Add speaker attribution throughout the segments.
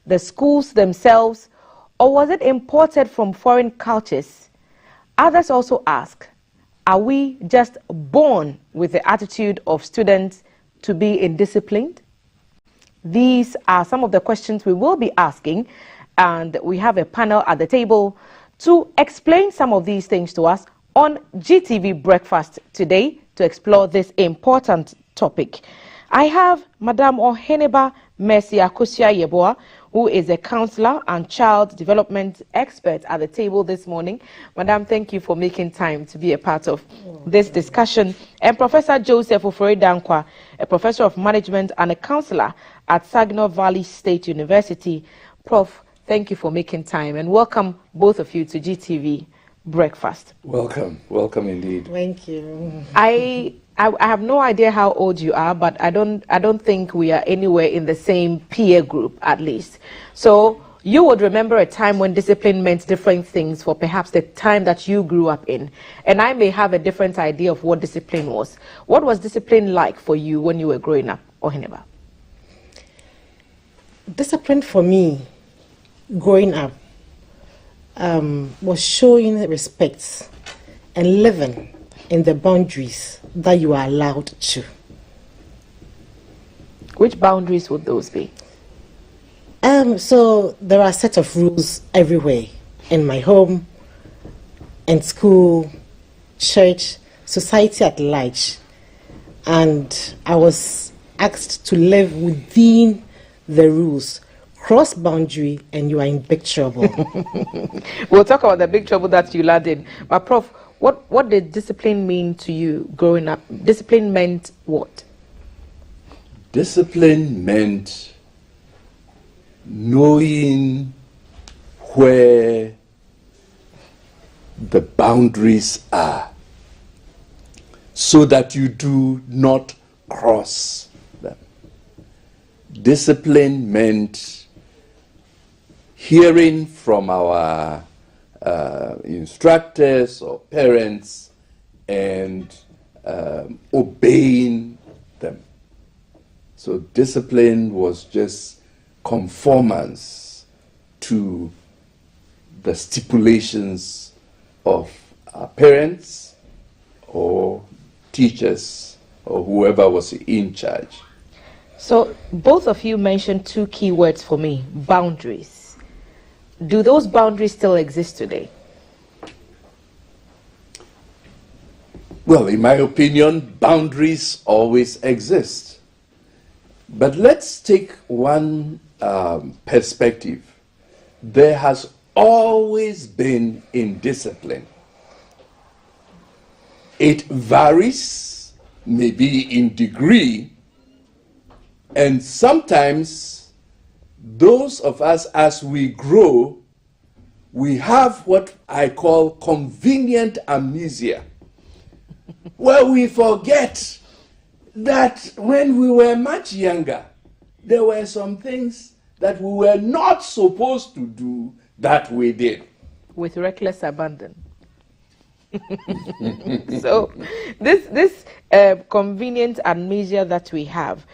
Speaker 1: the schools themselves, or was it imported from foreign cultures? Others also ask, are we just born with the attitude of students to be indisciplined? These are some of the questions we will be asking, and we have a panel at the table to explain some of these things to us on GTV Breakfast today to explore this important topic. I have Madam Oheneba Mercy Akosia Yeboah, who is a counselor and child development expert at the table this morning. Madam, thank you for making time to be a part of this discussion. And Professor Joseph Ofori-Dankwa, a professor of management and a counselor at Saginaw Valley State University. Prof, thank you for making time, and welcome both of you to GTV Breakfast.
Speaker 2: Welcome indeed.
Speaker 3: Thank you.
Speaker 1: I have no idea how old you are, but I don't think we are anywhere in the same peer group, at least. So you would remember a time when discipline meant different things for perhaps the time that you grew up in, and I may have a different idea of what discipline was. What was discipline like for you when you were growing up, Oheneba?
Speaker 3: Discipline for me, growing up, was showing respect and living in the boundaries that you are allowed to.
Speaker 1: Which boundaries would those be?
Speaker 3: So there are a set of rules everywhere, in my home, in school, church, society at large. And I was asked to live within the rules. Cross boundary and you are in big trouble.
Speaker 1: We'll talk about the big trouble that you landed in. But Prof, what did discipline mean to you growing up? Discipline meant what?
Speaker 2: Discipline meant knowing where the boundaries are so that you do not cross them. Discipline meant hearing from our instructors or parents and obeying them. So discipline was just conformance to the stipulations of our parents or teachers or whoever was in charge.
Speaker 1: So both of you mentioned two key words for me: boundaries. Do those boundaries still exist today?
Speaker 2: Well, in my opinion, boundaries always exist. But let's take one perspective. There has always been indiscipline. It varies, maybe in degree, and sometimes those of us, as we grow, we have what I call convenient amnesia, where we forget that when we were much younger, there were some things that we were not supposed to do that we did.
Speaker 1: With reckless abandon. So this convenient amnesia that we have,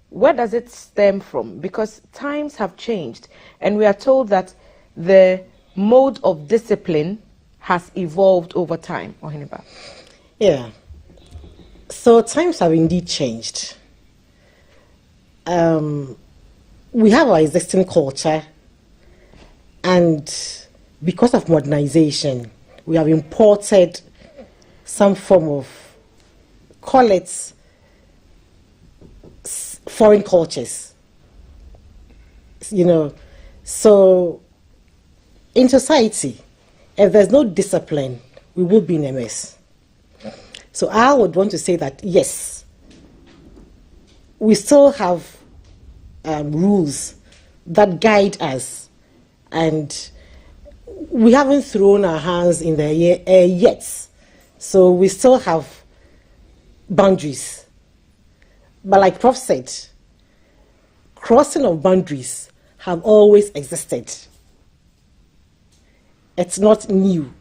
Speaker 1: where does it stem from? Because times have changed, and we are told that the mode of discipline has evolved over time. Oheneba.
Speaker 3: Yeah. So times have indeed changed. We have our existing culture, and because of modernization, we have imported some form of, call it, foreign cultures, so in society, if there's no discipline, we will be in a mess. So I would want to say that yes, we still have rules that guide us, and we haven't thrown our hands in the air yet, so we still have boundaries. But like Prof said, crossing of boundaries have always existed. It's not new.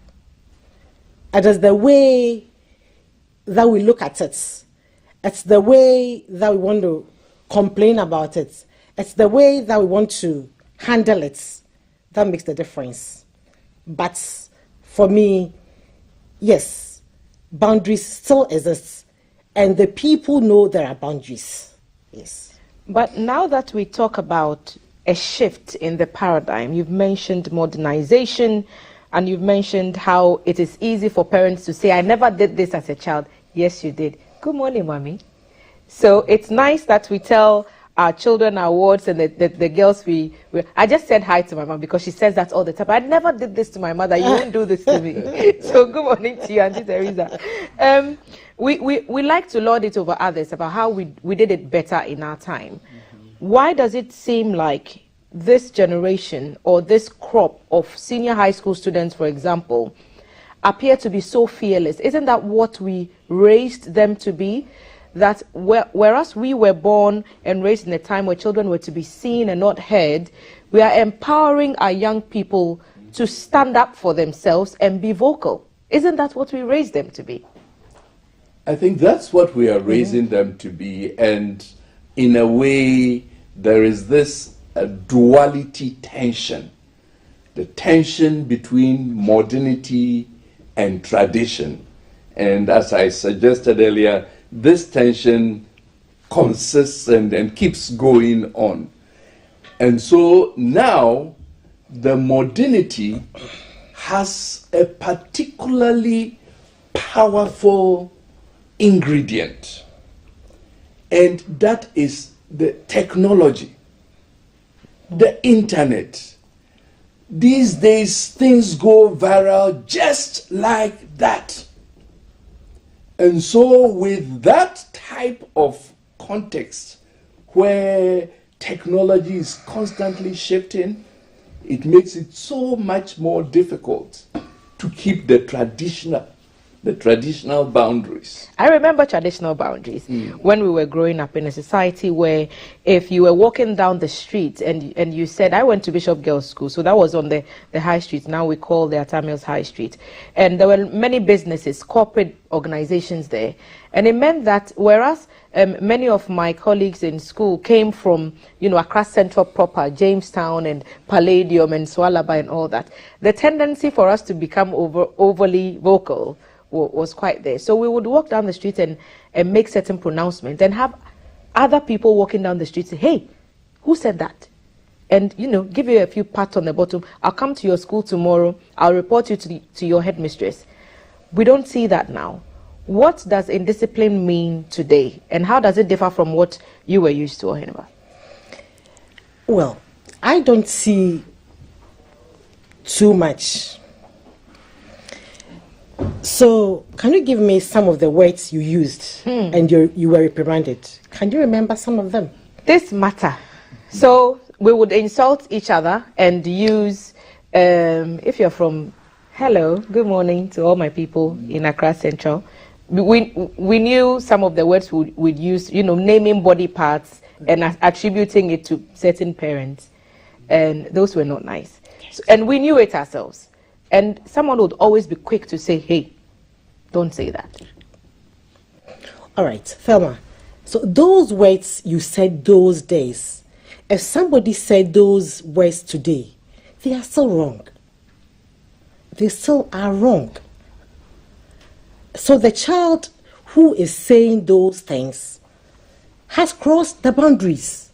Speaker 3: It is the way that we look at it. It's the way that we want to complain about it. It's the way that we want to handle it, that makes the difference. But for me, yes, boundaries still exist, and the people know there are boundaries. Yes.
Speaker 1: But now that we talk about a shift in the paradigm, you've mentioned modernization, and you've mentioned how it is easy for parents to say, I never did this as a child. Yes, you did. Good morning, mommy. So it's nice that we tell our children our words, and the girls I just said hi to my mom because she says that all the time. I never did this to my mother. You won't do this to me. So good morning to you, Auntie Teresa. We like to lord it over others about how we did it better in our time. Why does it seem like this generation or this crop of senior high school students, for example, appear to be so fearless? Isn't that what we raised them to be? That whereas we were born and raised in a time where children were to be seen and not heard, we are empowering our young people to stand up for themselves and be vocal. Isn't that what we raised them to be?
Speaker 2: I think that's what we are raising them to be, and in a way there is this duality tension, the tension between modernity and tradition. And as I suggested earlier, this tension consists and keeps going on. And so now the modernity has a particularly powerful ingredient, and that is the technology, the internet. These days things go viral just like that. And so with that type of context where technology is constantly shifting, it makes it so much more difficult to keep the traditional boundaries.
Speaker 1: I remember traditional boundaries when we were growing up in a society where if you were walking down the street and you said, I went to Bishop Girls' School, so that was on the high street, now we call the Atamils High Street, and there were many businesses, corporate organizations there, and it meant that whereas many of my colleagues in school came from, Accra Central proper, Jamestown and Palladium and Swalaba and all that, the tendency for us to become overly vocal was quite there. So we would walk down the street and make certain pronouncements and have other people walking down the street say, hey, who said that? And, give you a few pats on the bottom. I'll come to your school tomorrow. I'll report you to your headmistress. We don't see that now. What does indiscipline mean today? And how does it differ from what you were used to, Oheneba?
Speaker 3: Well, I don't see too much. So, can you give me some of the words you used and you were reprimanded? Can you remember some of them?
Speaker 1: This matter. So, we would insult each other and use, if you're from, hello, good morning to all my people in Accra Central. We knew some of the words we'd use, naming body parts and attributing it to certain parents. And those were not nice. So, and we knew it ourselves. And someone would always be quick to say, hey, don't say that.
Speaker 3: All right, Thelma. So those words you said those days, if somebody said those words today, they are still wrong. They still are wrong. So the child who is saying those things has crossed the boundaries.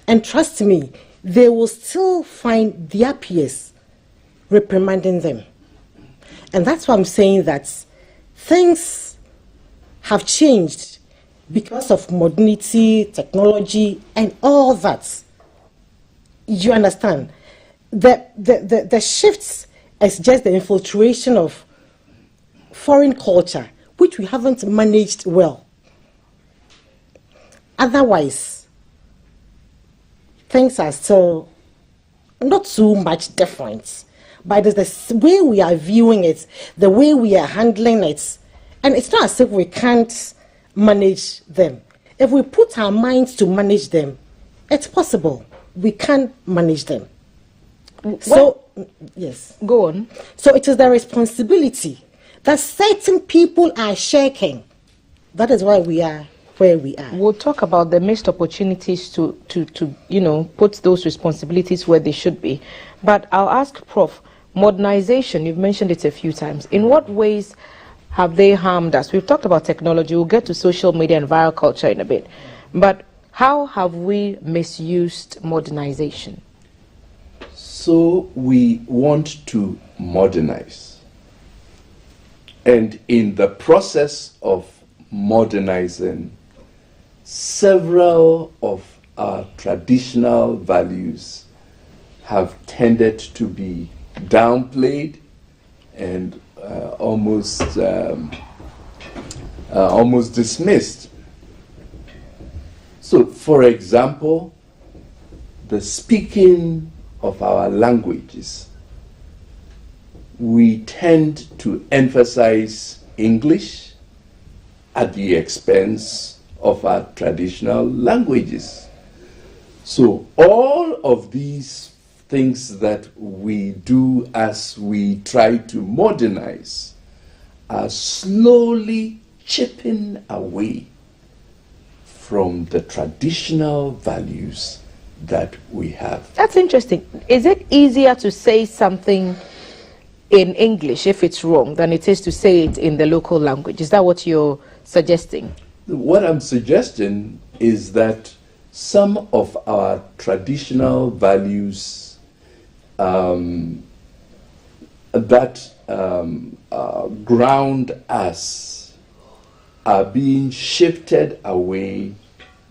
Speaker 3: And trust me, they will still find their peers reprimanding them. And that's why I'm saying that things have changed because of modernity, technology, and all that. You understand? The shifts is just the infiltration of foreign culture, which we haven't managed well. Otherwise, things are still not too much different. But it's the way we are viewing it, the way we are handling it, and it's not as if we can't manage them. If we put our minds to manage them, it's possible. We can manage them. So, yes.
Speaker 1: Go on.
Speaker 3: So it is the responsibility that certain people are shaking. That is why we are where we are.
Speaker 1: We'll talk about the missed opportunities to put those responsibilities where they should be. But I'll ask Prof, modernization, you've mentioned it a few times. In what ways have they harmed us? We've talked about technology. We'll get to social media and viral culture in a bit. But how have we misused modernization?
Speaker 2: So we want to modernize. And in the process of modernizing, several of our traditional values have tended to be downplayed and almost dismissed. So, for example, the speaking of our languages, we tend to emphasize English at the expense of our traditional languages. So all of these things that we do as we try to modernize are slowly chipping away from the traditional values that we have.
Speaker 1: That's interesting. Is it easier to say something in English if it's wrong than it is to say it in the local language? Is that what you're suggesting?
Speaker 2: What I'm suggesting is that some of our traditional values that ground us are being shifted away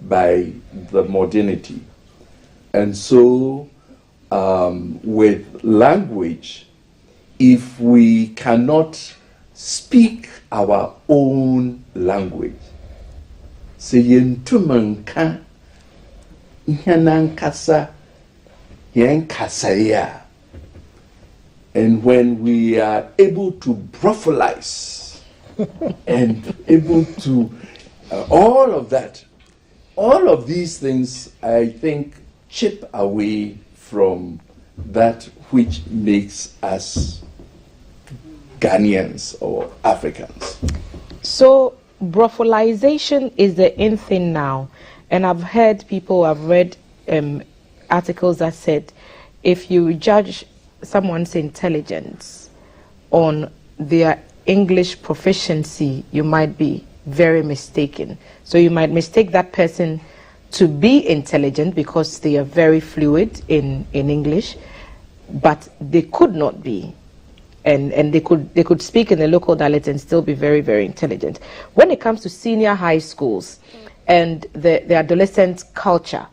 Speaker 2: by the modernity. And so with language, if we cannot speak our own language, say yentumanka ihanankasa yenkasaya, and when we are able to brothelize and able to all of that, all of these things, I think, chip away from that which makes us Ghanaians or Africans.
Speaker 1: So brothelization is the in thing now, and I've heard people, I've read articles that said if you judge someone's intelligence on their English proficiency, you might be very mistaken. So you might mistake that person to be intelligent because they are very fluid in English, but they could not be. And they could speak in the local dialect and still be very, very intelligent. When it comes to senior high schools and the adolescent culture,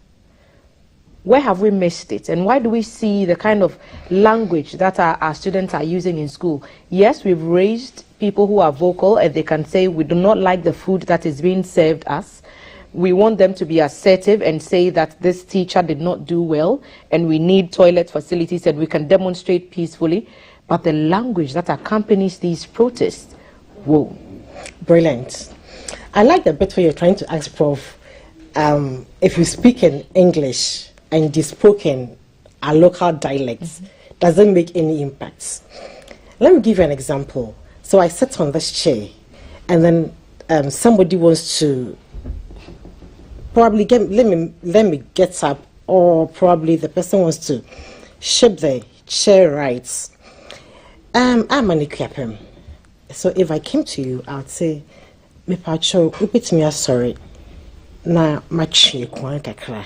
Speaker 1: where have we missed it? And why do we see the kind of language that our students are using in school? Yes, we've raised people who are vocal and they can say we do not like the food that is being served us. We want them to be assertive and say that this teacher did not do well and we need toilet facilities and we can demonstrate peacefully. But the language that accompanies these protests, whoa.
Speaker 3: Brilliant. I like the bit where you're trying to ask Prof, if you speak in English and you spoke in our local dialects, does it make any impacts? Let me give you an example. So I sit on this chair and then somebody wants to probably let me get up, or probably the person wants to shape the chair right. I'm an Ikuapem. So if I came to you, I would say, me pacho, upit me sorry. Na machi kwan kakra.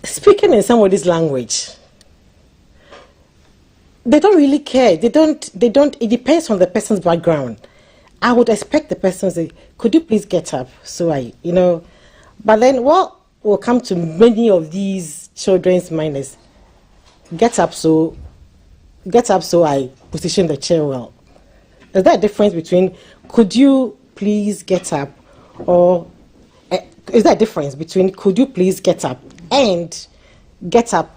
Speaker 3: Speaking in somebody's language, they don't really care. They don't, it depends on the person's background. I would expect the person to say, could you please get up? So but then what will come to many of these children's mind is, get up so I position the chair well. Is there a difference between could you please get up, or is there a difference between could you please get up and get up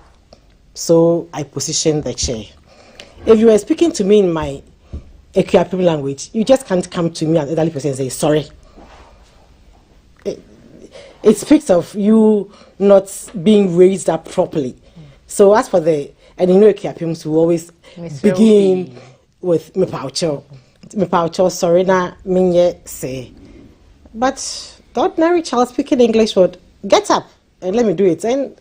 Speaker 3: so I position the chair? If you were speaking to me in my Ekuapem language, you just can't come to me and elderly person and say sorry. It speaks of you not being raised up properly. So as for and Ekuapems who always begin with me paucho sorry na minye say. But the ordinary child speaking English would get up and let me do it. And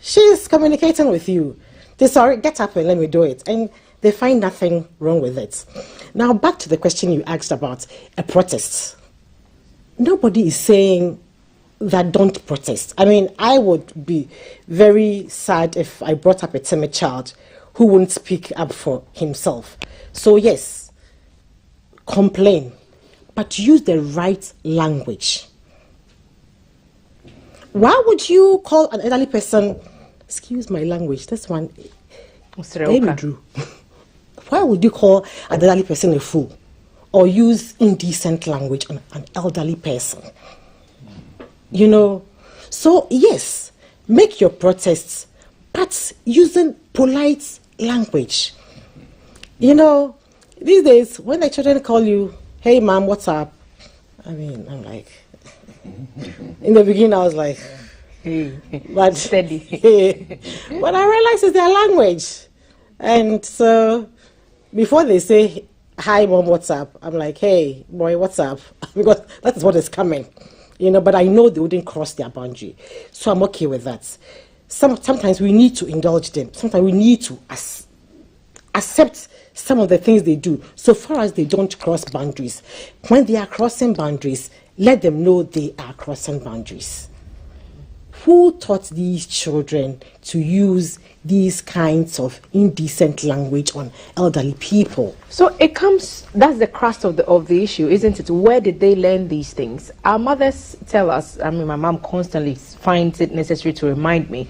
Speaker 3: she's communicating with you. They sorry, get up and let me do it. And they find nothing wrong with it. Now back to the question you asked about a protest. Nobody is saying that don't protest. I mean, I would be very sad if I brought up a timid child who wouldn't speak up for himself. So yes, complain, but use the right language. Why would you call an elderly person, excuse my language, this one, why would you call an elderly person a fool or use indecent language on an elderly person? You know, so yes, make your protests, but using polite language. You know, these days, when the children call you, hey, ma'am, what's up? I mean, I'm like, in the beginning, I was like,
Speaker 1: hey,
Speaker 3: but
Speaker 1: steady.
Speaker 3: But I realized it's their language. And so, before they say, hi, mom, what's up? I'm like, hey, boy, what's up? Because that is what is coming. You know, but I know they wouldn't cross their boundary. So I'm okay with that. Sometimes we need to indulge them. Sometimes we need to accept some of the things they do, so far as they don't cross boundaries. When they are crossing boundaries, let them know they are crossing boundaries. Who taught these children to use these kinds of indecent language on elderly people?
Speaker 1: So it comes, that's the crust of the issue, isn't it? Where did they learn these things? Our mothers tell us, I mean, my mom constantly finds it necessary to remind me,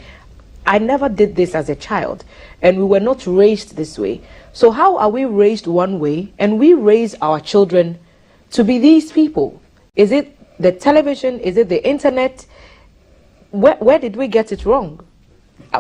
Speaker 1: I never did this as a child, and we were not raised this way. So how are we raised one way, and we raise our children to be these people? Is it the television? Is it the internet? Where did we get it wrong?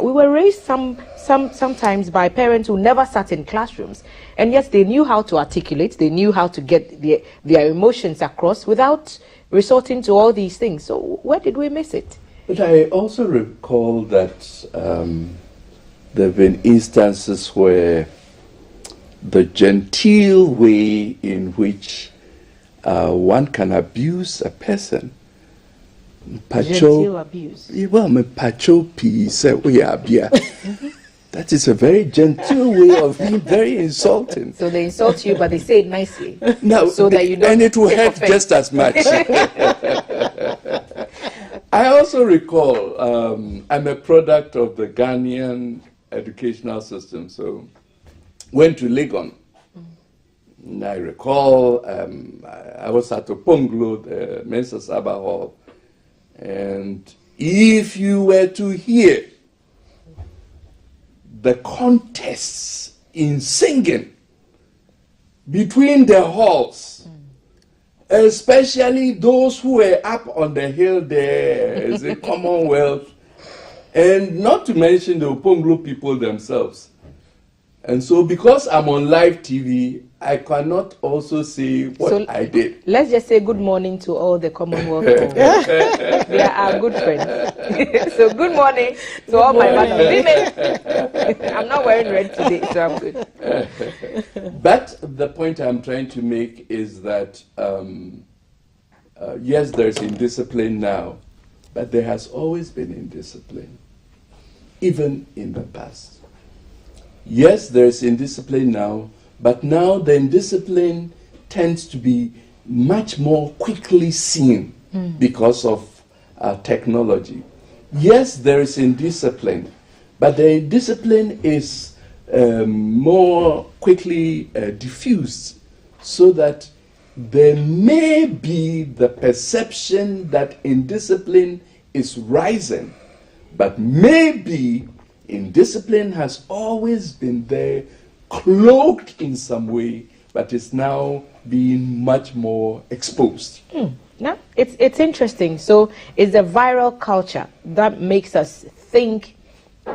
Speaker 1: We were raised sometimes by parents who never sat in classrooms, and yet they knew how to articulate, they knew how to get their emotions across without resorting to all these things. So where did we miss it?
Speaker 2: But I also recall that there have been instances where the genteel way in which one can abuse a person.
Speaker 1: Genteel abuse.
Speaker 2: Well, me pacho pi se uyabia. That is a very genteel way of being very insulting.
Speaker 1: So they insult you, but they say it nicely.
Speaker 2: No,
Speaker 1: so that you don't.
Speaker 2: And it will hurt just as much. I also recall, I'm a product of the Ghanaian educational system, so went to Legon. And I recall I was at Oponglo, the Mensa Saba Hall, and if you were to hear the contests in singing between the halls, especially those who were up on the hill there, is a Commonwealth, and not to mention the Oponglo people themselves. And so because I'm on live TV, I cannot also say what I did.
Speaker 1: Let's just say good morning to all the Commonwealth. They are our good friends. So good morning to all my brothers. I'm not wearing red today, so I'm good.
Speaker 2: But the point I'm trying to make is that, yes, there's indiscipline now, but there has always been indiscipline, even in the past. Yes, there's indiscipline now, but now the indiscipline tends to be much more quickly seen because of technology. Yes, there is indiscipline, but the indiscipline is more quickly diffused, so that there may be the perception that indiscipline is rising, but maybe indiscipline has always been there, cloaked in some way, but is now being much more exposed.
Speaker 1: Now, it's interesting. So it's a viral culture that makes us think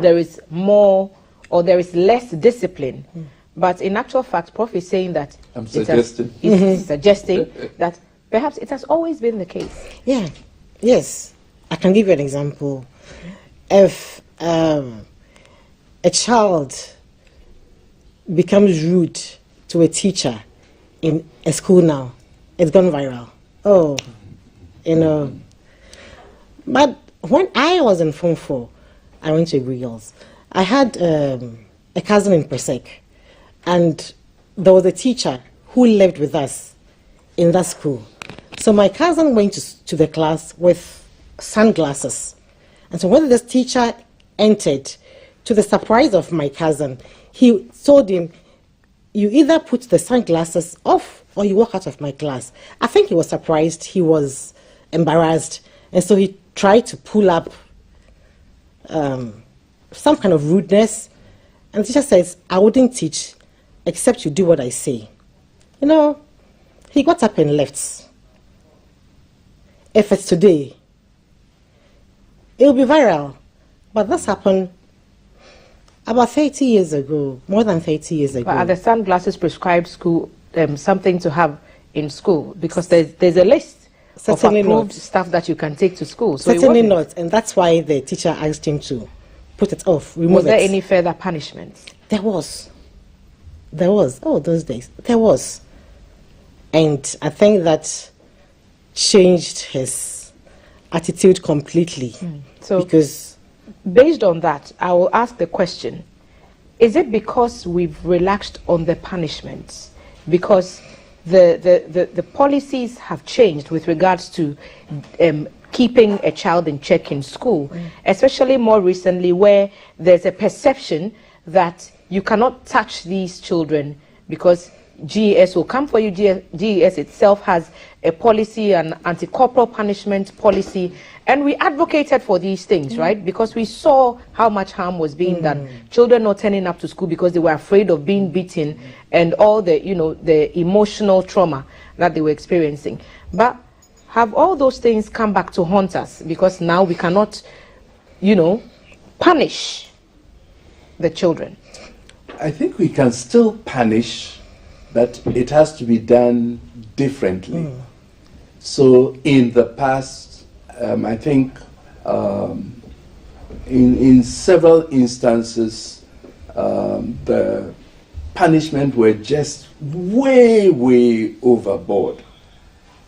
Speaker 1: there is more or there is less discipline. But in actual fact, Prof is saying that he's suggesting that perhaps it has always been the case.
Speaker 3: Yeah, yes. I can give you an example. If a child becomes rude to a teacher in a school now, it's gone viral. Oh, but when I was in Form 4, I went to Girls. I had a cousin in Persec, and there was a teacher who lived with us in that school. So my cousin went to the class with sunglasses. And so when this teacher entered, to the surprise of my cousin, he told him, you either put the sunglasses off or you walk out of my class. I think he was surprised, he was embarrassed, and so he tried to pull up some kind of rudeness. And the teacher says, I wouldn't teach except you do what I say. You know, he got up and left. If it's today, it will be viral. But this happened about 30 years ago, more than 30 years ago.
Speaker 1: But are the sunglasses prescribed school, something to have in school? Because there's a list
Speaker 3: Certainly
Speaker 1: of approved
Speaker 3: not.
Speaker 1: stuff that you can take to school. So
Speaker 3: Certainly not. And that's why the teacher asked him to put it off, remove it.
Speaker 1: Was there any further punishments?
Speaker 3: There was. There was. Oh, those days. There was. And I think that changed his attitude completely.
Speaker 1: So
Speaker 3: because
Speaker 1: based on that, I will ask the question, is it because we've relaxed on the punishments? Because the policies have changed with regards to keeping a child in check in school, especially more recently where there's a perception that you cannot touch these children because GES will come for you. GES itself has a policy, an anti-corporal punishment policy, and we advocated for these things, right? Because we saw how much harm was being done. Children not turning up to school because they were afraid of being beaten and all the, the emotional trauma that they were experiencing. But have all those things come back to haunt us because now we cannot, punish the children?
Speaker 2: I think we can still punish, but it has to be done differently. So in the past, I think in several instances, the punishment were just way overboard.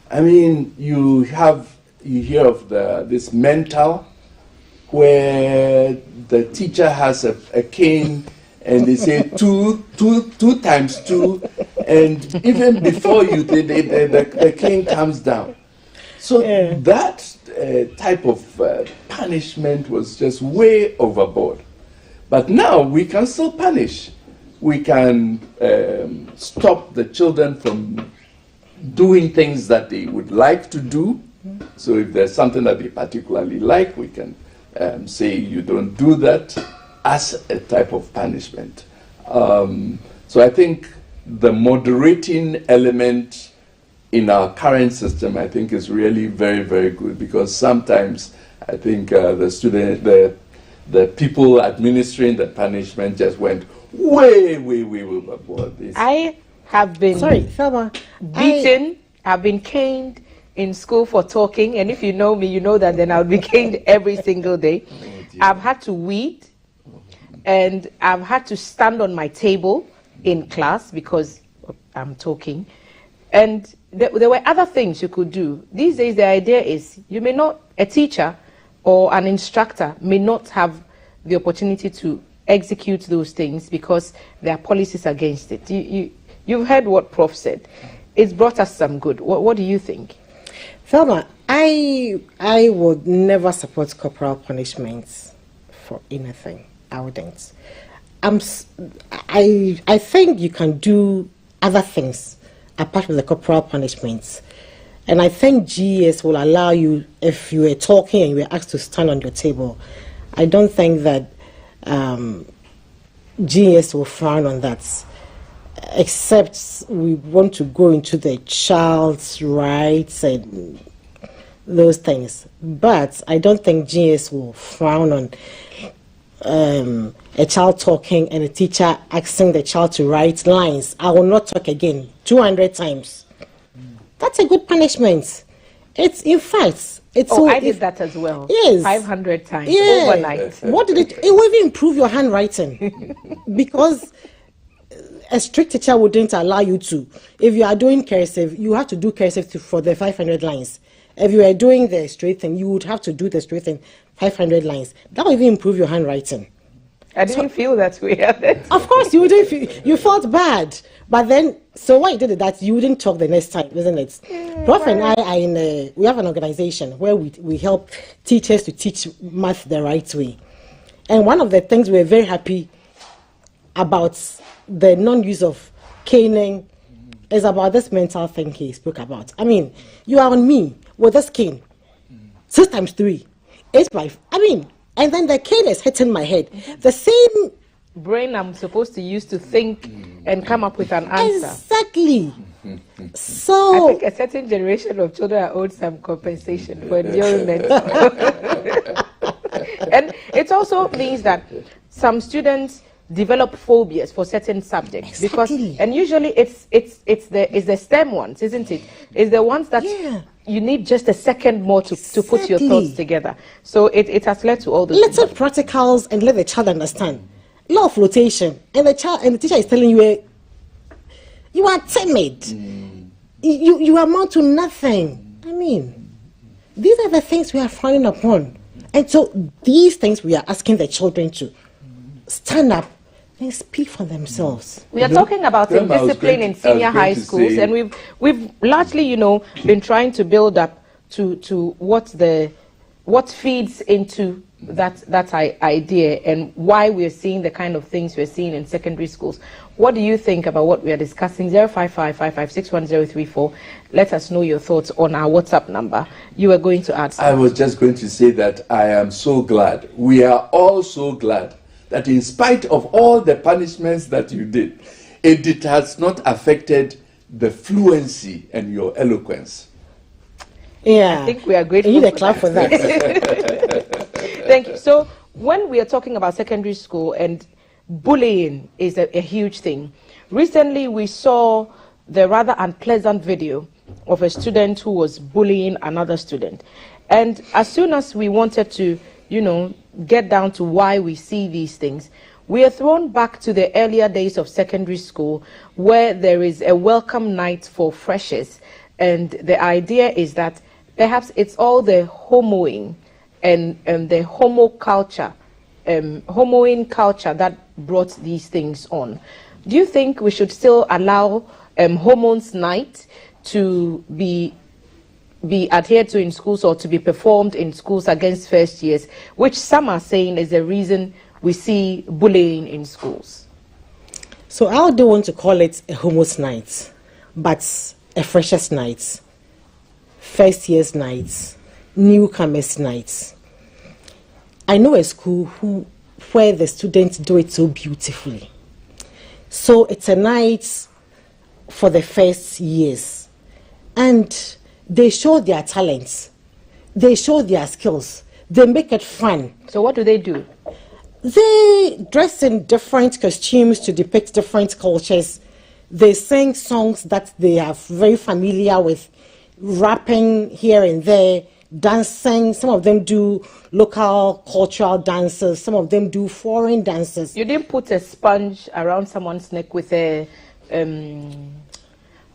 Speaker 2: I mean, you hear of this mental, where the teacher has a cane and they say two times 2, and even before the cane comes down. So that type of punishment was just way overboard. But now we can still punish. We can stop the children from doing things that they would like to do. So if there's something that they particularly like, we can say you don't do that as a type of punishment. So I think the moderating element in our current system, I think, is really very good, because sometimes I think the people administering the punishment just went way overboard.
Speaker 1: I have been beaten, I've been caned in school for talking, and if you know me, you know that then I would be caned every single day. I've had to weed, and I've had to stand on my table in class because I'm talking. And there were other things you could do. These days, the idea is a teacher or an instructor may not have the opportunity to execute those things because there are policies against it. You've heard what Prof said. It's brought us some good. What do you think?
Speaker 3: Thelma, I would never support corporal punishments for anything. I wouldn't. I think you can do other things apart from the corporal punishments. And I think GES will allow you, if you were talking and you were asked to stand on your table, I don't think that GES will frown on that, except we want to go into the child's rights and those things. But I don't think GES will frown on a child talking and a teacher asking the child to write lines. I will not talk again 200 times. That's a good punishment. It's, in fact, it's...
Speaker 1: I did that as well.
Speaker 3: Yes.
Speaker 1: 500 times overnight.
Speaker 3: What did it will even improve your handwriting. Because a strict teacher wouldn't allow you to. If you are doing cursive, you have to do cursive for the 500 lines. If you are doing the straight thing, you would have to do the straight thing 500 lines. That will even improve your handwriting.
Speaker 1: I didn't feel that way.
Speaker 3: Of course, you didn't feel, you felt bad. But then, so why you did that, you wouldn't talk the next time, isn't it? Prof and I are in we have an organization where we help teachers to teach math the right way. And one of the things we're very happy about the non-use of caning is about this mental thing he spoke about. I mean, you are on me with this cane, 6 times 3, 8 by, I mean, and then the cane is hitting my head. The same
Speaker 1: brain I'm supposed to use to think and come up with an answer.
Speaker 3: Exactly. So
Speaker 1: I think a certain generation of children are owed some compensation for enduring. And it also means that some students develop phobias for certain subjects because, and usually it's the STEM ones, isn't it? It's the ones that you need just a second more to put your thoughts together. So it has led to all those
Speaker 3: little practicals and let the child understand. Law of flotation, and the teacher is telling you you are timid. You amount to nothing. I mean, these are the things we are frowning upon. And so these things we are asking the children to stand up and speak for themselves.
Speaker 1: We are talking about indiscipline in senior high schools, and we've largely, been trying to build up to what feeds into that idea and why we're seeing the kind of things we're seeing in secondary schools. What do you think about what we are discussing? 05555610034. Let us know your thoughts on our WhatsApp number. You were going to add something.
Speaker 2: I was just going to say that I am so glad. We are all so glad that in spite of all the punishments that you did, it has not affected the fluency and your eloquence.
Speaker 3: Yeah.
Speaker 1: I think we are grateful.
Speaker 3: You need a clap for that.
Speaker 1: Thank you. So when we are talking about secondary school, and bullying is a huge thing. Recently we saw the rather unpleasant video of a student who was bullying another student. And as soon as we wanted to, get down to why we see these things, we are thrown back to the earlier days of secondary school where there is a welcome night for freshers. And the idea is that perhaps it's all the homoing and the homo culture, homoing culture that brought these things on. Do you think we should still allow Hormones Night to be adhered to in schools or to be performed in schools against first years, which some are saying is the reason we see bullying in schools?
Speaker 3: So I don't want to call it a Hormones Night, but a Freshers Night, first year's nights, newcomers nights. I know a school where the students do it so beautifully. So it's a night for the first years. And they show their talents. They show their skills. They make it fun.
Speaker 1: So what do?
Speaker 3: They dress in different costumes to depict different cultures. They sing songs that they are very familiar with, rapping here and there, dancing. Some of them do local cultural dances. Some of them do foreign dances.
Speaker 1: You didn't put a sponge around someone's neck with a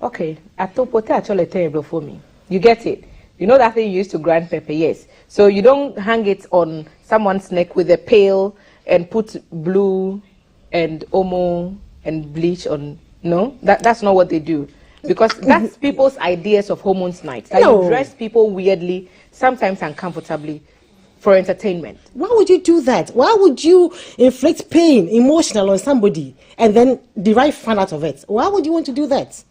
Speaker 1: okay, I thought put actually terrible for me. You get it? You know that thing you used to grind pepper, yes. So you don't hang it on someone's neck with a pail and put blue and omo and bleach on. No, that's not what they do. Because that's people's ideas of Hormones Night. That you dress people weirdly, sometimes uncomfortably, for entertainment.
Speaker 3: Why would you do that? Why would you inflict pain, emotional on somebody, and then derive fun out of it? Why would you want to do that?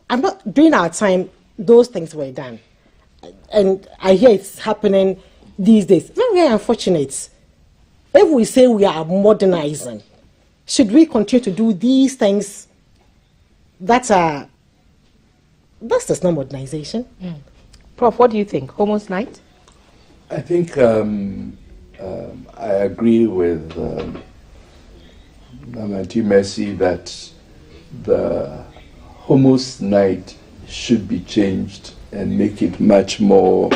Speaker 3: I'm not, during our time, those things were done. And I hear it's happening these days. Very, very unfortunate. If we say we are modernizing, should we continue to do these things that's just not modernization?
Speaker 1: Prof, what do you think? Hormones Night?
Speaker 2: I think I agree with Auntie Mercy that the Hormones Night should be changed and make it much more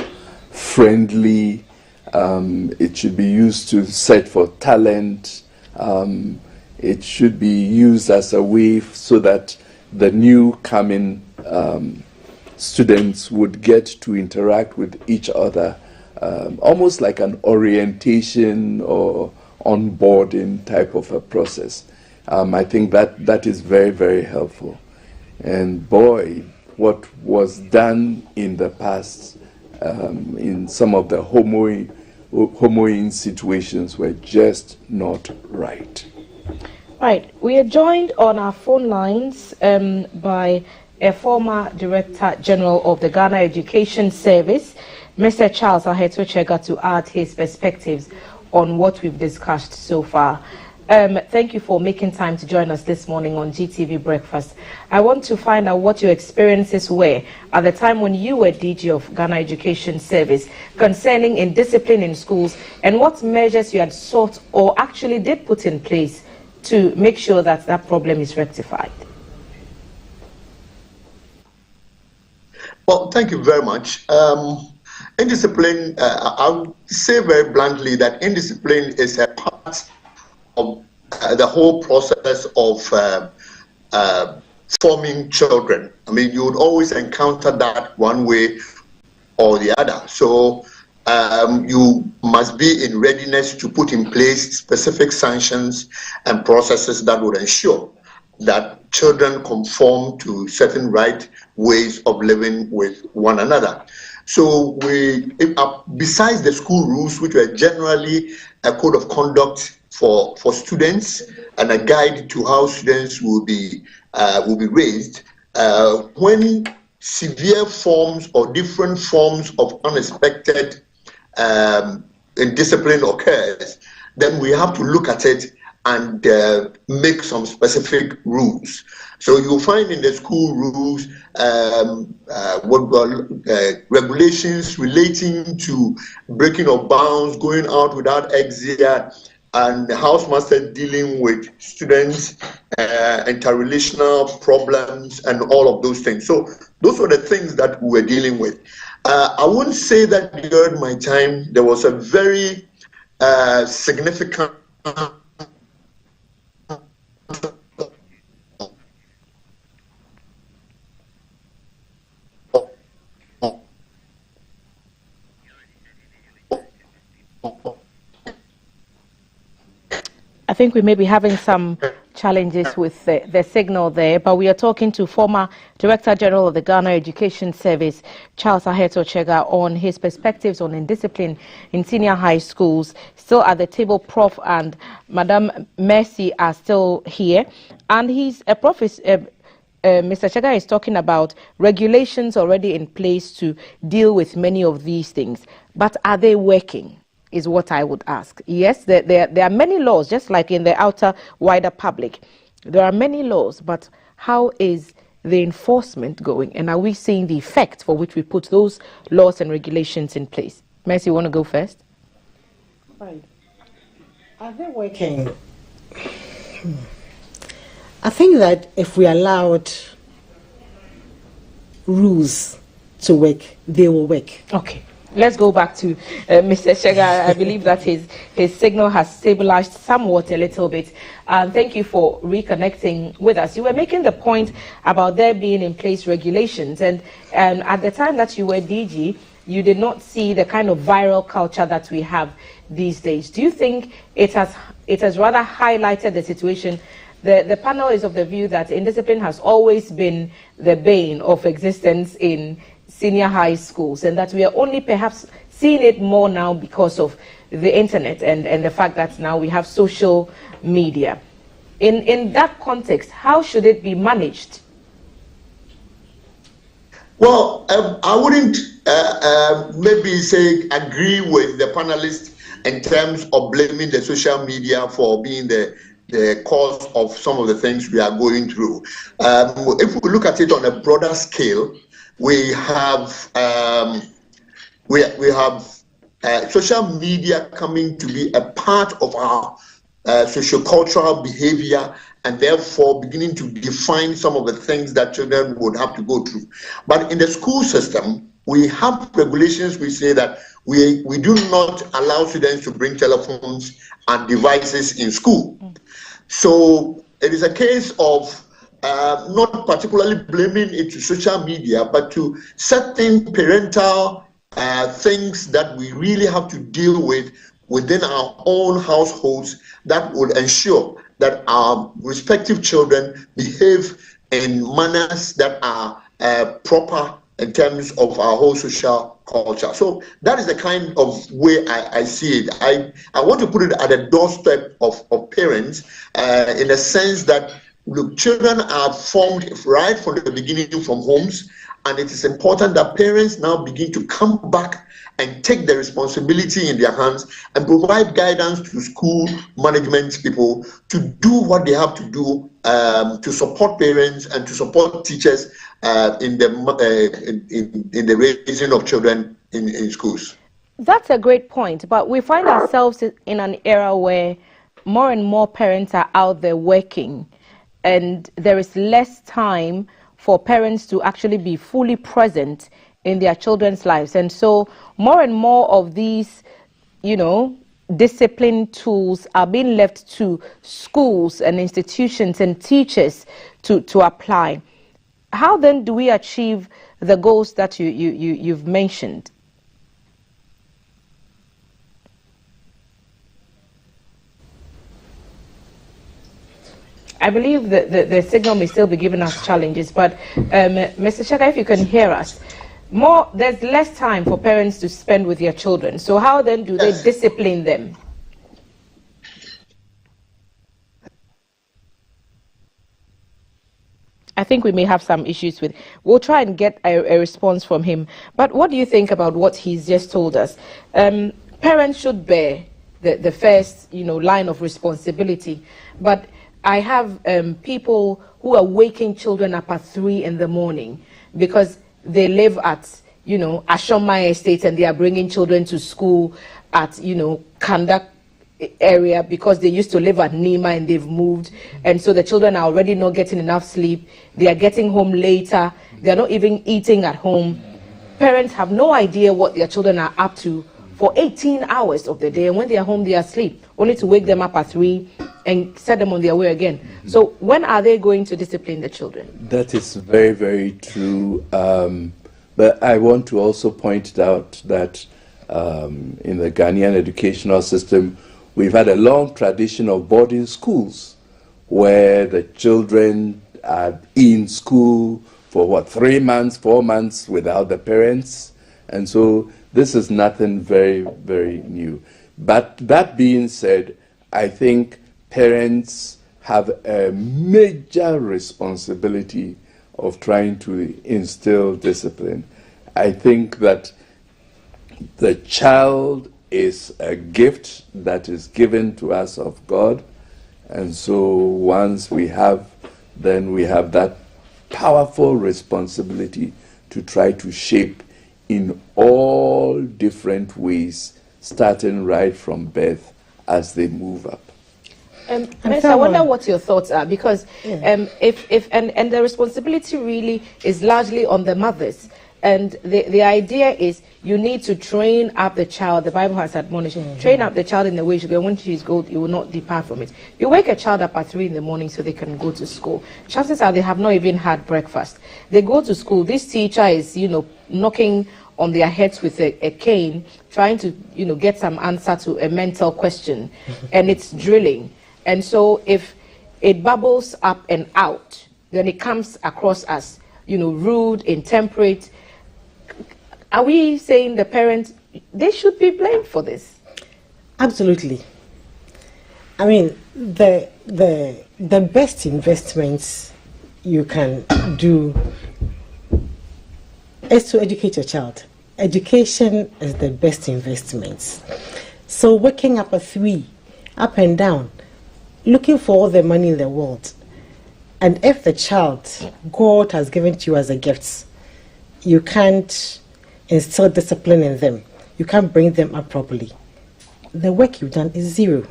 Speaker 2: friendly. It should be used to set for talent. it should be used as a way so that the new coming students would get to interact with each other, almost like an orientation or onboarding type of a process. I think that is very, very helpful. And boy, what was done in the past in some of the homoing situations were just not right.
Speaker 1: Right. We are joined on our phone lines by a former Director General of the Ghana Education Service, Mr. Charles Aheto-Chega, to add his perspectives on what we've discussed so far. Thank you for making time to join us this morning on GTV Breakfast. I want to find out what your experiences were at the time when you were DG of Ghana Education Service concerning indiscipline in schools, and what measures you had sought or actually did put in place to make sure that that problem is rectified.
Speaker 4: Well, thank you very much. Indiscipline, I would say very bluntly that indiscipline is a part of the whole process of forming children. I mean, you would always encounter that one way or the other. So you must be in readiness to put in place specific sanctions and processes that would ensure that children conform to certain right ways of living with one another. So besides the school rules, which were generally a code of conduct for students and a guide to how students will be raised, when severe forms or different forms of unexpected indiscipline occurs, then we have to look at it and make some specific rules. So you'll find in the school rules regulations relating to breaking of bounds, going out without exit, and the housemaster dealing with students, interrelational problems, and all of those things. So those were the things that we were dealing with. I wouldn't say that during my time there was a very significant
Speaker 1: I think we may be having some challenges with the signal there, but we are talking to former Director General of the Ghana Education Service, Charles Aheto-Chega, on his perspectives on indiscipline in senior high schools. Still at the table, Prof and Madam Mercy are still here, and he's a Mr. Chega is talking about regulations already in place to deal with many of these things, but are they working? Is what I would ask. Yes, there are many laws, just like in the outer, wider public. There are many laws, but how is the enforcement going? And are we seeing the effect for which we put those laws and regulations in place? Mercy, you want to go first?
Speaker 3: Right. Are they working? I think that if we allowed rules to work, they will work.
Speaker 1: Okay. Let's go back to Mr. Chega. I believe that his signal has stabilized somewhat a little bit. Thank you for reconnecting with us. You were making the point about there being in place regulations, and at the time that you were DG, you did not see the kind of viral culture that we have these days. Do you think it has rather highlighted the situation? The panel is of the view that indiscipline has always been the bane of existence in senior high schools, and that we are only perhaps seeing it more now because of the internet and the fact that now we have social media. In that context, how should it be managed?
Speaker 4: Well, I wouldn't maybe say agree with the panelists in terms of blaming the social media for being the cause of some of the things we are going through. If we look at it on a broader scale, we have social media coming to be a part of our socio-cultural behavior, and therefore beginning to define some of the things that children would have to go through. But in the school system, we have regulations which say that we do not allow students to bring telephones and devices in school. So it is a case of not particularly blaming it to social media, but to certain parental things that we really have to deal with within our own households that will ensure that our respective children behave in manners that are proper in terms of our whole social culture. So that is the kind of way I see it. I want to put it at the doorstep of parents in the sense that, look, children are formed right from the beginning from homes, and it is important that parents now begin to come back and take the responsibility in their hands and provide guidance to school management people to do what they have to do to support parents and to support teachers in the raising of children in schools.
Speaker 1: That's a great point, but we find ourselves in an era where more and more parents are out there working, and there is less time for parents to actually be fully present in their children's lives. And so more and more of these, discipline tools are being left to schools and institutions and teachers to apply. How then do we achieve the goals that you've mentioned? I believe that the signal may still be giving us challenges, but Mr. Shaka, if you can hear us, there's less time for parents to spend with their children. So how then do they discipline them? I think we may have some issues with. We'll try and get a response from him. But what do you think about what he's just told us? Parents should bear the first, line of responsibility. But I have people who are waking children up at 3 in the morning because they live at, Ashomai Estate, and they are bringing children to school at, Kandak area because they used to live at Nima and they've moved. And so the children are already not getting enough sleep. They are getting home later. They're not even eating at home. Parents have no idea what their children are up to for 18 hours of the day. And when they are home, they are asleep, only to wake them up at 3 and set them on their way again. So when are they going to discipline the children?
Speaker 2: That is very, very true. But I want to also point out that in the Ghanaian educational system, we've had a long tradition of boarding schools where the children are in school for 3 months, 4 months without the parents. And so this is nothing very, very new. But that being said, I think parents have a major responsibility of trying to instill discipline. I think that the child is a gift that is given to us of God, and so once we have that powerful responsibility to try to shape in all different ways, starting right from birth as they move up.
Speaker 1: I wonder what your thoughts are, because if the responsibility really is largely on the mothers, and the idea is you need to train up the child. The Bible has admonished, train up the child in the way she goes. When she's old, you will not depart from it. You wake a child up at 3 in the morning so they can go to school. Chances are they have not even had breakfast. They go to school. This teacher is, knocking on their heads with a cane, trying to, get some answer to a mental question, and it's drilling. And so if it bubbles up and out, then it comes across as, rude, intemperate. Are we saying the parents, they should be blamed for this?
Speaker 3: Absolutely. I mean, the best investments you can do is to educate your child. Education is the best investment. So waking up at 3, up and down, looking for all the money in the world, and if the child God has given to you as a gift, you can't instill discipline in them, you can't bring them up properly, the work you've done is zero.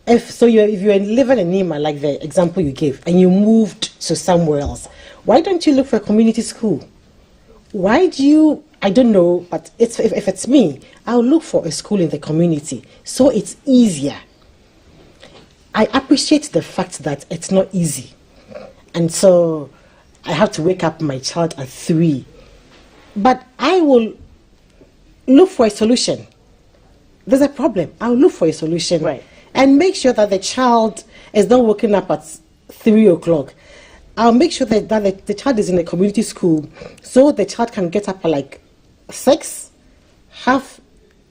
Speaker 3: If you're living in Nima, like the example you gave, and you moved to somewhere else, why don't you look for a community school? Why do you, I don't know, but if it's me, I'll look for a school in the community so it's easier I appreciate the fact that it's not easy. And so I have to wake up my child at 3. But I will look for a solution. There's a problem. I'll look for a solution.
Speaker 1: Right.
Speaker 3: And make sure that the child is not waking up at 3 o'clock. I'll make sure that the child is in a community school, so the child can get up at like 6, have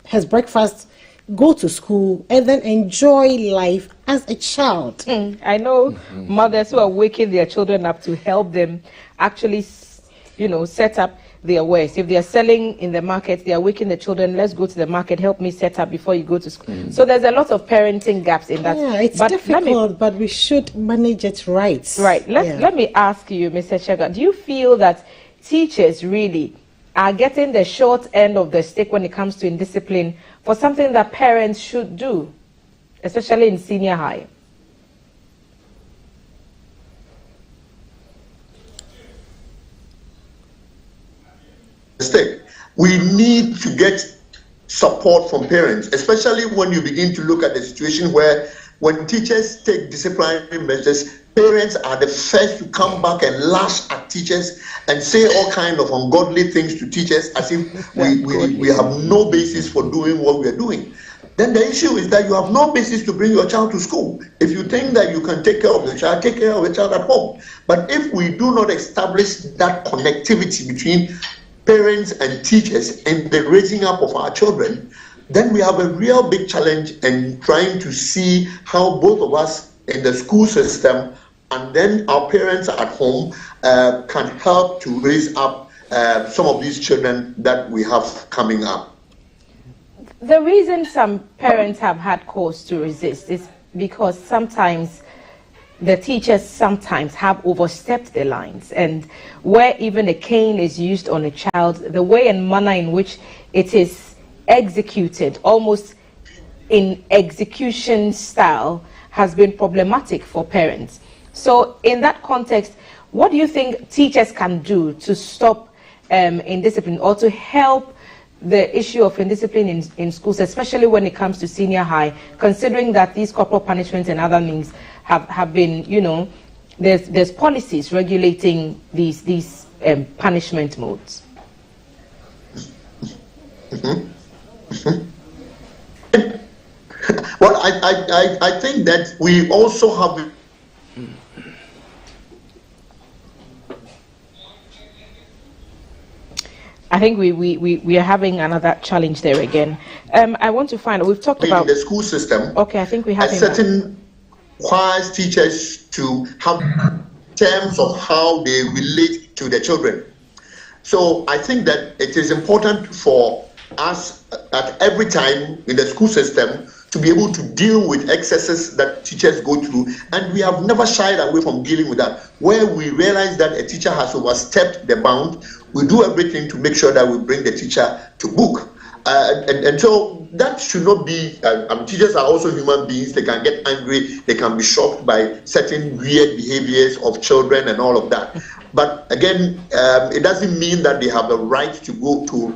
Speaker 3: his breakfast, go to school, and then enjoy life as a child.
Speaker 1: I know mothers who are waking their children up to help them actually, set up their wares. If they are selling in the market, they are waking the children, let's go to the market, help me set up before you go to school. So there's a lot of parenting gaps in that.
Speaker 3: Yeah, it's difficult, but we should manage it right.
Speaker 1: Right. Let me ask you, Mr. Chega, do you feel that teachers really are getting the short end of the stick when it comes to indiscipline for something that parents should do, especially in senior high?
Speaker 4: We need to get support from parents, especially when you begin to look at the situation where when teachers take disciplinary measures, parents are the first to come back and lash at teachers and say all kinds of ungodly things to teachers as if we have no basis for doing what we are doing. Then the issue is that you have no basis to bring your child to school. If you think that you can take care of the child, take care of the child at home. But if we do not establish that connectivity between parents and teachers in the raising up of our children, then we have a real big challenge in trying to see how both of us in the school system and then our parents at home can help to raise up some of these children that we have coming up.
Speaker 1: The reason some parents have had cause to resist is because sometimes the teachers sometimes have overstepped the lines, and where even a cane is used on a child, the way and manner in which it is executed, almost in execution style, has been problematic for parents. So in that context, what do you think teachers can do to stop indiscipline or to help the issue of indiscipline in schools, especially when it comes to senior high, considering that these corporal punishments and other means have been, there's policies regulating these punishment modes?
Speaker 4: Well, I think that we also have.
Speaker 1: I think we are having another challenge there again. I want to find. We've talked about
Speaker 4: the school system.
Speaker 1: Okay, I think we have
Speaker 4: a certain requires teachers to have terms of how they relate to the children. So I think that it is important for us at every time in the school system to be able to deal with excesses that teachers go through, and we have never shied away from dealing with that. Where we realize that a teacher has overstepped the bound, we do everything to make sure that we bring the teacher to book. And so that should not be, teachers are also human beings. They can get angry, they can be shocked by certain weird behaviors of children and all of that. But again, it doesn't mean that they have the right to go to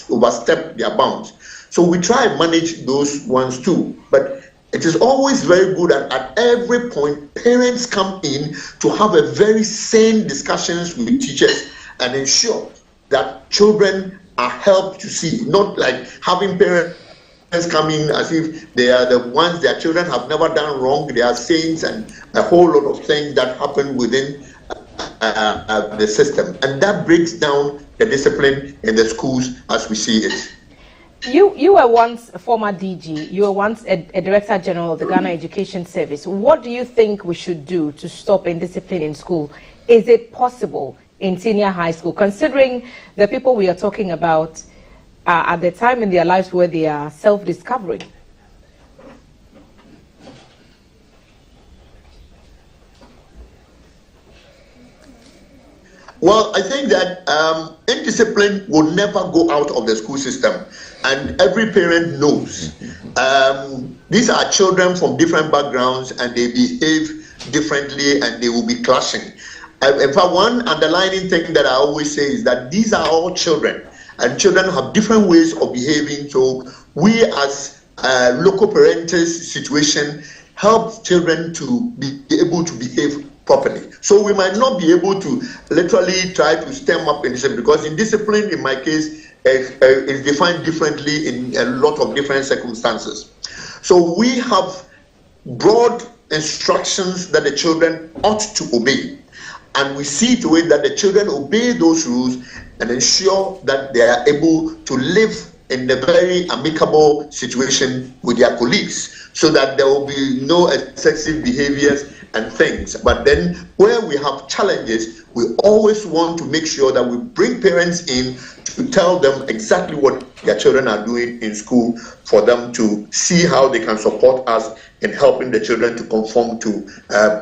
Speaker 4: overstep their bounds. So we try and manage those ones too. But it is always very good at every point, parents come in to have a very sane discussions with teachers and ensure that children are helped to see, not like having parents come in as if they are the ones, their children have never done wrong, they are saints, and a whole lot of things that happen within the system. And that breaks down the discipline in the schools as we see it.
Speaker 1: You were once a former DG, you were once a Director General of the Ghana Education Service. What do you think we should do to stop indiscipline in school? Is it possible in senior high school, considering the people we are talking about are at the time in their lives where they are self-discovering?
Speaker 4: Well, I think that indiscipline will never go out of the school system, and every parent knows. These are children from different backgrounds, and they behave differently, and they will be clashing. In fact, one underlining thing that I always say is that these are all children, and children have different ways of behaving. So we as local parental situation help children to be able to behave properly. So we might not be able to literally try to stem up indiscipline, because indiscipline in my case is defined differently in a lot of different circumstances. So we have broad instructions that the children ought to obey, and we see to it that the children obey those rules and ensure that they are able to live in a very amicable situation with their colleagues, so that there will be no excessive behaviors and things. But then where we have challenges, we always want to make sure that we bring parents in to tell them exactly what their children are doing in school, for them to see how they can support us in helping the children to conform to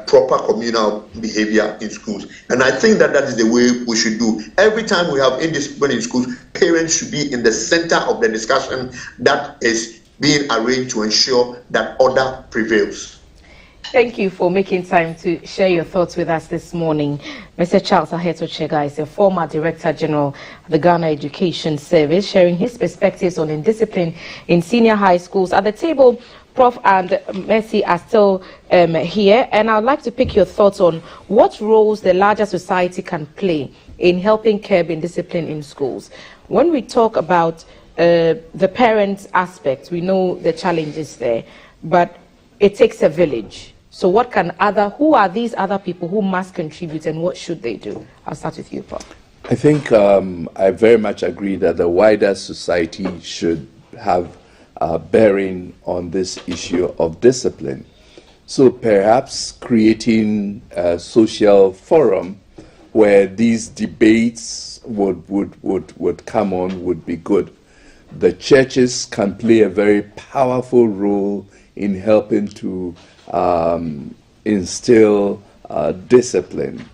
Speaker 4: proper communal behavior in schools. And I think that that is the way we should do. Every time we have indiscipline in schools, parents should be in the center of the discussion that is being arranged to ensure that order prevails.
Speaker 1: Thank you for making time to share your thoughts with us this morning. Mr. Charles Aheto-Chega is a former Director General of the Ghana Education Service, sharing his perspectives on indiscipline in senior high schools. At the table, Prof. and Mercy are still here, and I'd like to pick your thoughts on what roles the larger society can play in helping curb indiscipline in schools. When we talk about the parents' aspect, we know the challenges there, but it takes a village. So who are these other people who must contribute, and what should they do? I'll start with you, Prof.
Speaker 2: I think I very much agree that the wider society should have a bearing on this issue of discipline. So perhaps creating a social forum where these debates would come on would be good. The churches can play a very powerful role in helping to instill discipline.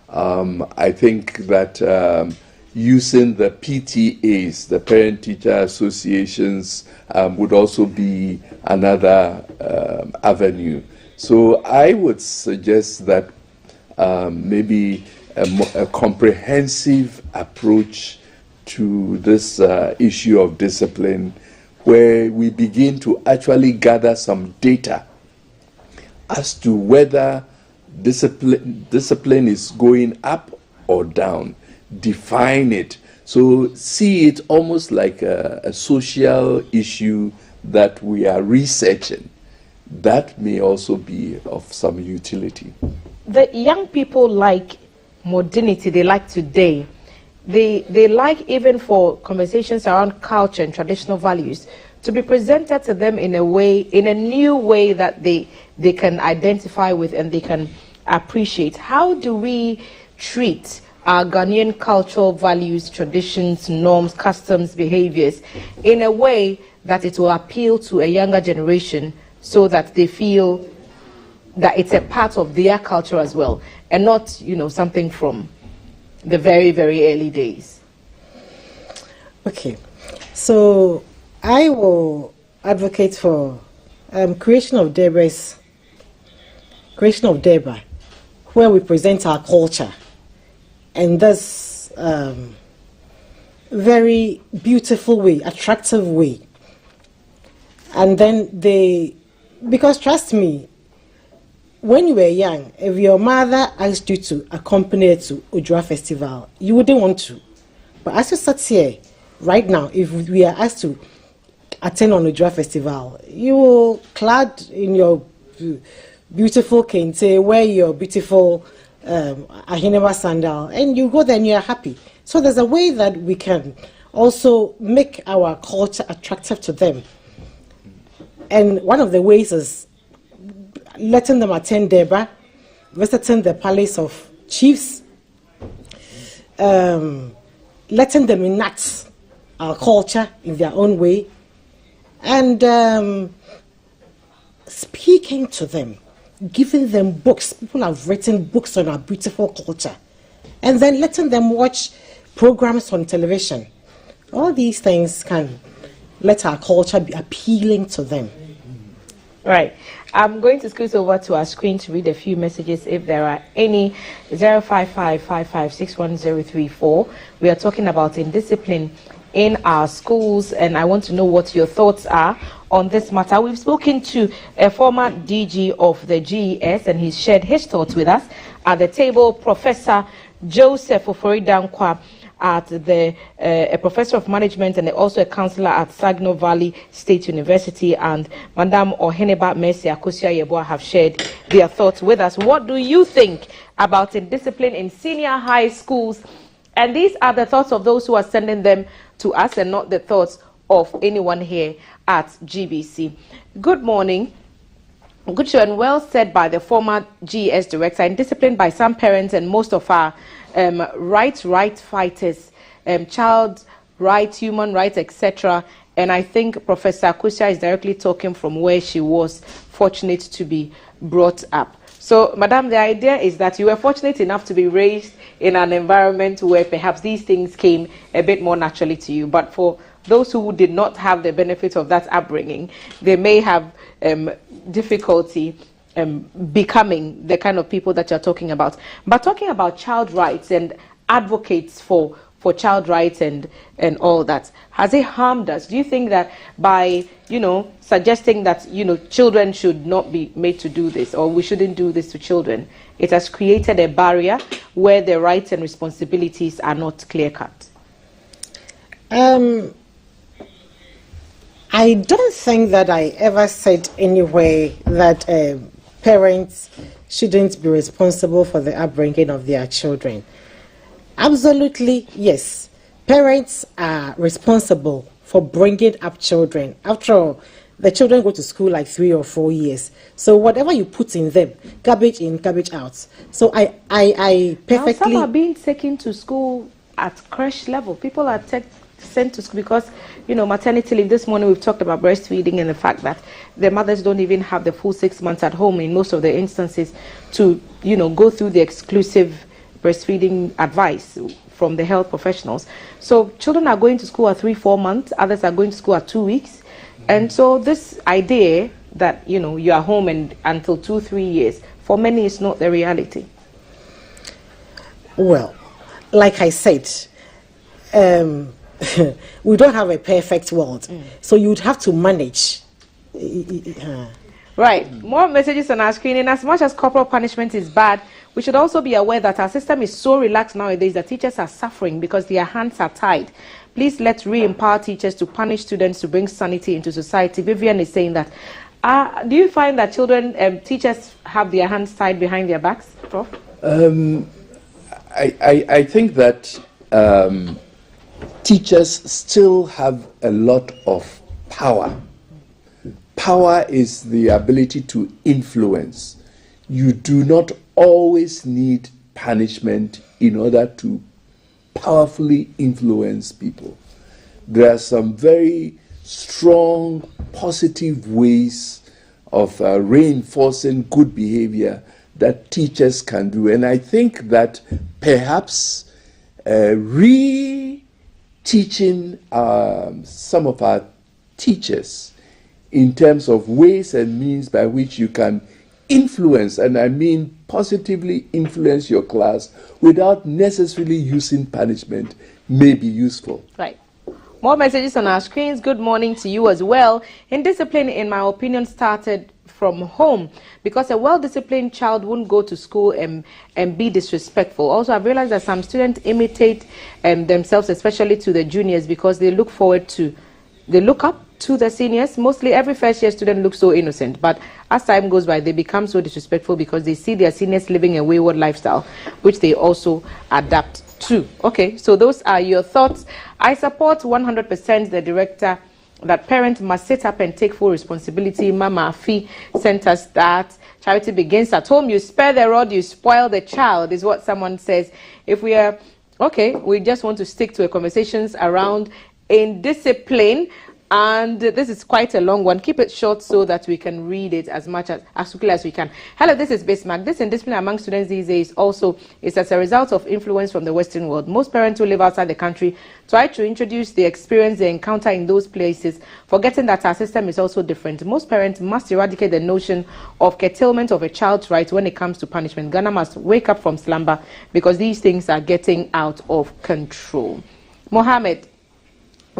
Speaker 2: I think that using the PTAs, the parent-teacher associations, would also be another avenue. So I would suggest that maybe a comprehensive approach to this issue of discipline, where we begin to actually gather some data as to whether discipline is going up or down. Define it. So see it almost like a social issue that we are researching. That may also be of some utility.
Speaker 1: The young people like modernity, they like today. They like, even for conversations around culture and traditional values, to be presented to them in a new way that they can identify with and they can appreciate. How do we treat our Ghanaian cultural values, traditions, norms, customs, behaviors in a way that it will appeal to a younger generation, so that they feel that it's a part of their culture as well, and not, something from the very, very early days?
Speaker 3: Okay, so I will advocate for creation of Deborah, where we present our culture in this very beautiful way, attractive way. And then because trust me, when you were young, if your mother asked you to accompany her to Ojura Festival, you wouldn't want to. But as you sat here right now, if we are asked to attend on Ojura Festival, you will clad in your beautiful kente, wear your beautiful Ahineba sandal, and you go there and you are happy. So there's a way that we can also make our culture attractive to them. And one of the ways is letting them attend Deba, visiting the palace of chiefs, letting them enact our culture in their own way, and speaking to them, giving them books. People have written books on our beautiful culture, and then letting them watch programs on television. All these things can let our culture be appealing to them.
Speaker 1: Right. I'm going to scoot over to our screen to read a few messages, if there are any. 05555610034. We are talking about indiscipline in our schools, and I want to know what your thoughts are on this matter. We've spoken to a former DG of the GES, and he's shared his thoughts with us at the table. Professor Joseph Ofori-Dankwa, at the a professor of management and also a counselor at Saginaw Valley State University, and Madam Oheneba Mercy Akosia Yeboah have shared their thoughts with us. What do you think about indiscipline in senior high schools? And these are the thoughts of those who are sending them to us and not the thoughts of anyone here at GBC. Good morning. Good show, and well said by the former GES director. Indiscipline by some parents and most of our right fighters, child rights, human rights, etc. And I think Professor Akosia is directly talking from where she was fortunate to be brought up. So, Madam, the idea is that you were fortunate enough to be raised in an environment where perhaps these things came a bit more naturally to you. But for those who did not have the benefit of that upbringing, they may have difficulty becoming the kind of people that you're talking about. But talking about child rights and advocates for child rights and all that, has it harmed us? Do you think that by, suggesting that, children should not be made to do this, or we shouldn't do this to children, it has created a barrier where the rights and responsibilities are not clear-cut?
Speaker 3: I don't think that I ever said anyway that parents shouldn't be responsible for the upbringing of their children. Absolutely, yes. Parents are responsible for bringing up children. After all, the children go to school like 3 or 4 years. So whatever you put in them, garbage in, garbage out. So I perfectly...
Speaker 1: Now some are being taken to school at creche level. People are sent to school because, maternity leave. This morning we've talked about breastfeeding and the fact that the mothers don't even have the full 6 months at home in most of the instances to, go through the exclusive breastfeeding advice from the health professionals. So children are going to school at 3-4 months, others are going to school at 2 weeks. And so this idea that, you are home and until 2-3 years, for many it's not the reality.
Speaker 3: Well, like I said, we don't have a perfect world, so you'd have to manage.
Speaker 1: Right. More messages on our screen. In as much as corporal punishment is bad, we should also be aware that our system is so relaxed nowadays that teachers are suffering because their hands are tied. Please let's re-empower teachers to punish students to bring sanity into society. Vivian is saying that. Do you find that teachers have their hands tied behind their backs, Prof?
Speaker 2: I think that teachers still have a lot of power. Power is the ability to influence. You do not always need punishment in order to powerfully influence people. There are some very strong, positive ways of reinforcing good behavior that teachers can do. And I think that perhaps teaching some of our teachers in terms of ways and means by which you can influence, and I mean positively influence your class without necessarily using punishment, may be useful.
Speaker 1: Right. More messages on our screens. Good morning to you as well. Indiscipline, in my opinion, started from home, because a well-disciplined child wouldn't go to school and be disrespectful. Also, I've realized that some students imitate themselves, especially to the juniors, because they look up to the seniors. Mostly every first year student looks so innocent, but as time goes by they become so disrespectful because they see their seniors living a wayward lifestyle, which they also adapt to. Okay, so those are your thoughts. I support 100% the director that parents must sit up and take full responsibility. Mama Afi sent us that. Charity begins at home. You spare the rod, you spoil the child, is what someone says. If we are, okay, we just want to stick to a conversations around indiscipline. And this is quite a long one. Keep it short so that we can read it as quickly as we can. Hello, this is Bismarck. This indiscipline among students these days also is as a result of influence from the Western world. Most parents who live outside the country try to introduce the experience they encounter in those places, forgetting that our system is also different. Most parents must eradicate the notion of curtailment of a child's rights when it comes to punishment. Ghana must wake up from slumber because these things are getting out of control. Mohammed,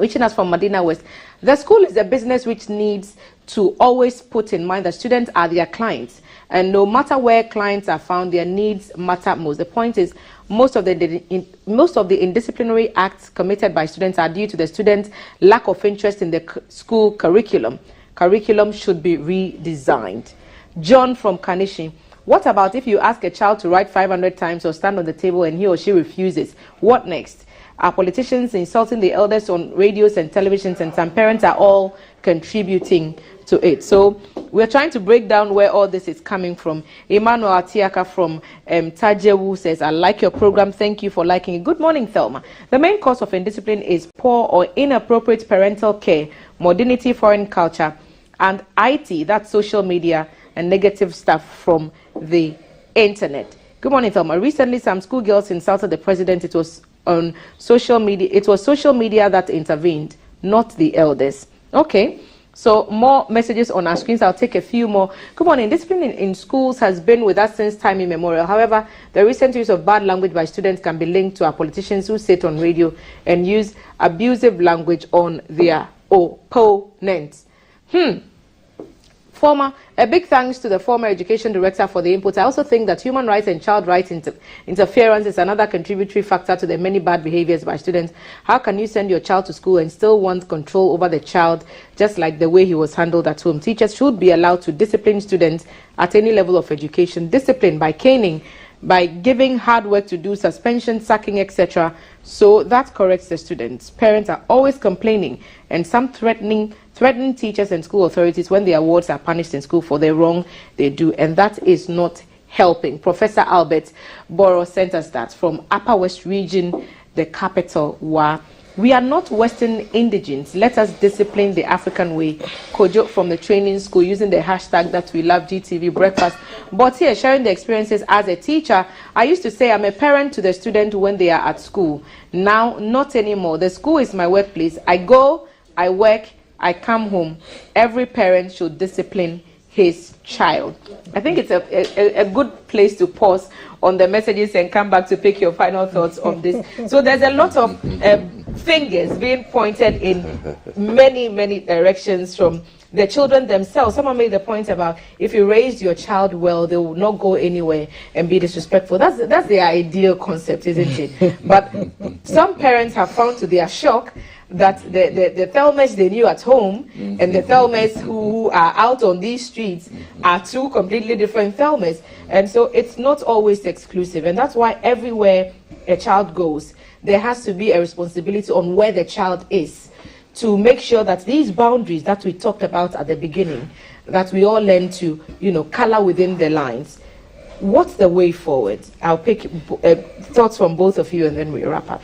Speaker 1: reaching us from Medina West. The school is a business which needs to always put in mind that students are their clients. And no matter where clients are found, their needs matter most. The point is, most of the indisciplinary acts committed by students are due to the students' lack of interest in the school curriculum. Curriculum should be redesigned. John from Kanishi. What about if you ask a child to write 500 times or stand on the table and he or she refuses? What next? Are politicians insulting the elders on radios and televisions, and some parents are all contributing to it? So we're trying to break down where all this is coming from. Emmanuel Atiaka from Tajewu says, I like your program. Thank you for liking it. Good morning, Thelma. The main cause of indiscipline is poor or inappropriate parental care, modernity, foreign culture, and IT, that's social media, and negative stuff from the internet. Good morning, Thelma. Recently, some schoolgirls insulted the president. It was on social media. It was social media that intervened, not the elders. Okay. So more messages on our screens. I'll take a few more. Good morning. Discipline in schools has been with us since time immemorial. However, the recent use of bad language by students can be linked to our politicians who sit on radio and use abusive language on their opponents. A big thanks to the former education director for the input. I also think that human rights and child rights interference is another contributory factor to the many bad behaviors by students. How can you send your child to school and still want control over the child, just like the way he was handled at home? Teachers should be allowed to discipline students at any level of education. Discipline by caning, by giving hard work to do, suspension, sacking, etc. So that corrects the students. Parents are always complaining and some threatening teachers and school authorities when their wards are punished in school for the wrong they do, and that is not helping. Professor Albert Borough sent us that from Upper West Region, the capital. We are not Western indigents. Let us discipline the African way. Kojo from the training school using the hashtag that we love GTV breakfast. But here, sharing the experiences as a teacher, I used to say I'm a parent to the student when they are at school. Now, not anymore. The school is my workplace. I go, I work, I come home. Every parent should discipline his child. I think it's a good place to pause on the messages and come back to pick your final thoughts on this. So there's a lot of fingers being pointed in many directions from the children themselves. Someone made the point about if you raised your child well, they will not go anywhere and be disrespectful. That's the ideal concept, isn't it? But some parents have found to their shock that the Thelmas they knew at home and the Thelmas who are out on these streets are two completely different Thelmas. And so it's not always exclusive. And that's why everywhere a child goes, there has to be a responsibility on where the child is to make sure that these boundaries that we talked about at the beginning, that we all learn to, color within the lines. What's the way forward? I'll pick thoughts from both of you and then we wrap up.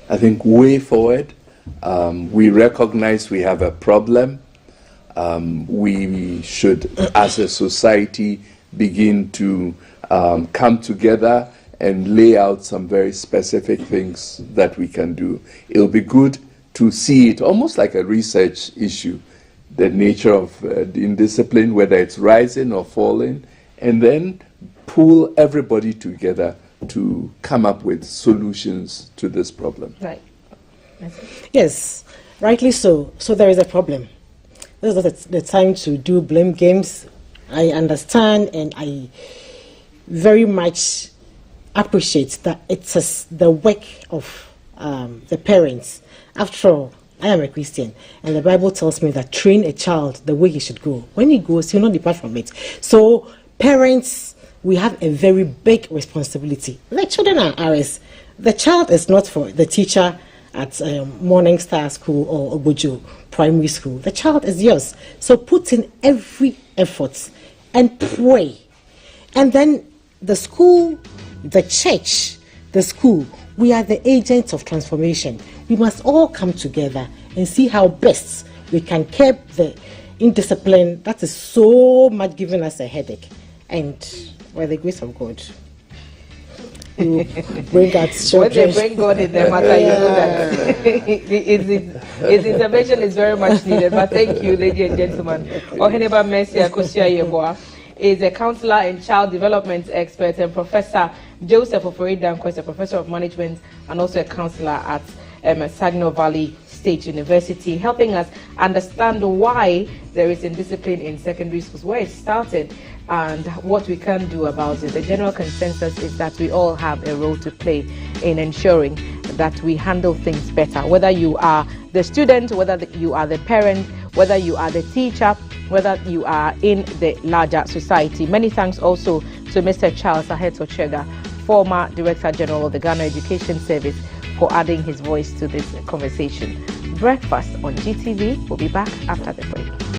Speaker 2: I think way forward, we recognize we have a problem. We should, as a society, begin to come together and lay out some very specific things that we can do. It'll be good to see it almost like a research issue, the nature of the indiscipline, whether it's rising or falling, and then pull everybody together to come up with solutions to this problem.
Speaker 1: Right.
Speaker 3: Yes, rightly so. So there is a problem. This is not the time to do blame games. I understand and I very much appreciate that it's the work of the parents. After all, I am a Christian, and the Bible tells me that train a child the way he should go. When he goes, he'll not depart from it. So parents, we have a very big responsibility. The children are ours. The child is not for the teacher at Morning Star School or Obojo Primary School. The child is yours. So put in every effort and pray. And then the school, the church, the school, we are the agents of transformation. We must all come together and see how best we can curb the indiscipline that is so much giving us a headache. And by the grace of God, you bring out children.
Speaker 1: When they bring God in the matter, you know that his intervention is very much needed. But thank you, ladies and gentlemen. Oheneba Mercy Akosia Yeboah is a counselor and child development expert, and Professor Joseph Ofori-Danko is a professor of management and also a counselor at Saginaw Valley State University, helping us understand why there is indiscipline in secondary schools, where it started, and what we can do about it. The general consensus is that we all have a role to play in ensuring that we handle things better, whether you are the student, whether you are the parent, whether you are the teacher, whether you are in the larger society. Many thanks also to Mr. Charles Aheto-Chega, former Director General of the Ghana Education Service, for adding his voice to this conversation. Breakfast on GTV will be back after the break.